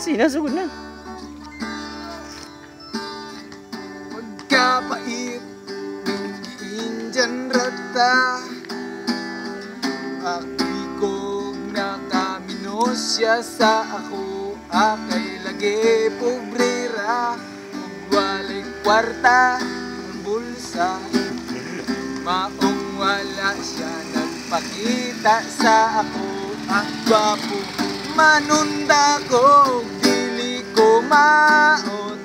Sina, sugod na. Magkapait ng Indian rata, akikog nakaminosya sa ako, akay lagi pobrera, walay kwarta ng bulsa. Maong wala siya nagpakita sa ako, ang gwapo manunda ko, dili ko maot.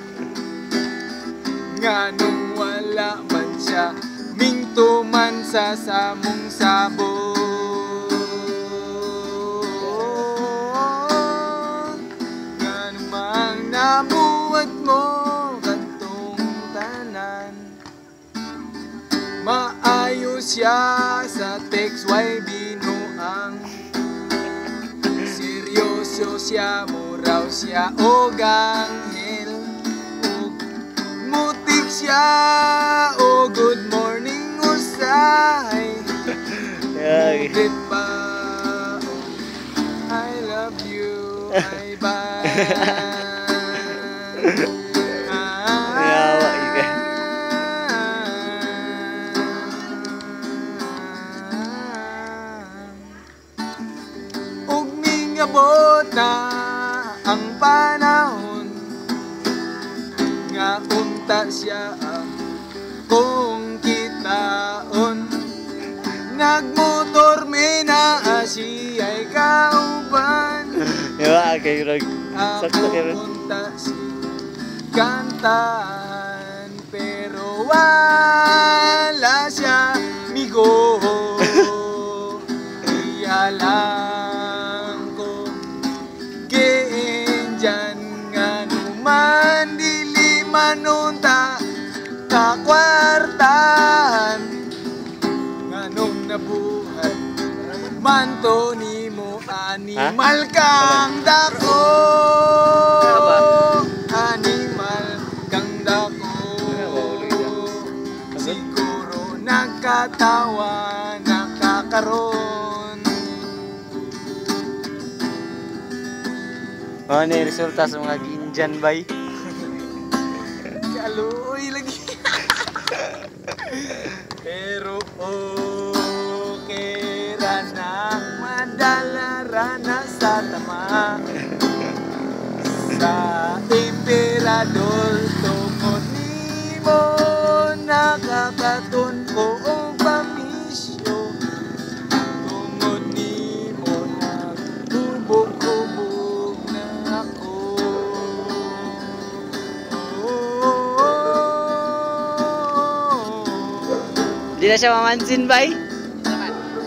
Nganong wala man siya minto man sa samong sabon. Nganong mang nabuhat mo kantong tanan, maayo siya sa text, why binuang. Seryoso siya, muraw siya og anghel, og mutik siya, oh good morning usay. Ngunit pa, I love you, ay bye. Ug mingabot na ang panahon nga unta siya kung kitaon, nagmotor may naa siya'y kauban. Yawa, kayo rag. Sakto kayo. Ako unta si kantahan, pero wala siya migo. Iyalang ko geen dyan nga numan dili manunta kakwartahan, nganong nabuhat manto nimo animal kang dako, animal kang dako. Siguro nagkatawa nakakaroon. Ano yung resulta sa mga Indian bay? Kaluoy lagi. Pero okay rana, madala rana sa tama, sa emperador tungod nimo nakakatun ko ang pamisyo, tungod nimo nagbubog-bubog na ako. Di na siya mamansin bay?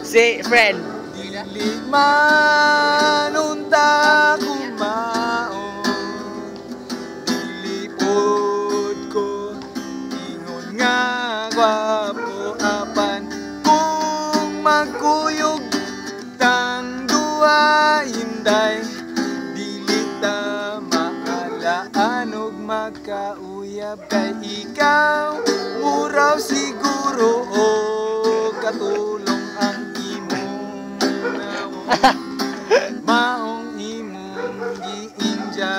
Si friend. Dili manunta kumaon, dilipod ko ingon nga gwapo apan, kung magkuyog tang duwa hinday, dili ta maalaan og magkauyab, kay ikaw muraw siguro o katulong ang imong nawong maong imong giinjan.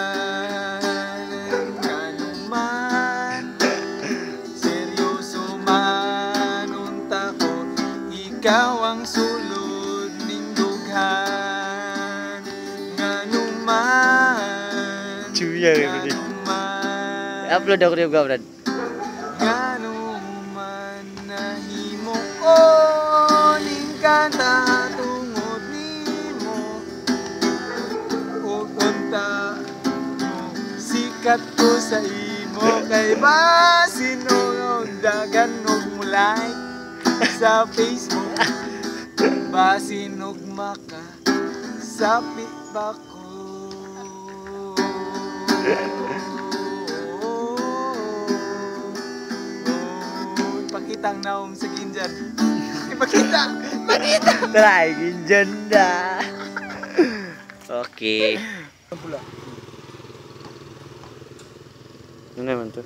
Kanuman seryoso man unta ko, ikaw ang sulod ning dughan. Nganuman Chuya everyday. Upload ako rin Brad. Nganuman nahimo ko ning kanta tungod nimo, ug unta mo sikat ko sa imo, kay basin og dagan og mulay sa Facebook, basin og maka sapi ba ko. Ipakita ang naom sa Ginjan. Ipakita! Ipakita! Try, Ginjan na. Okay. Ang pula. Ano naman to?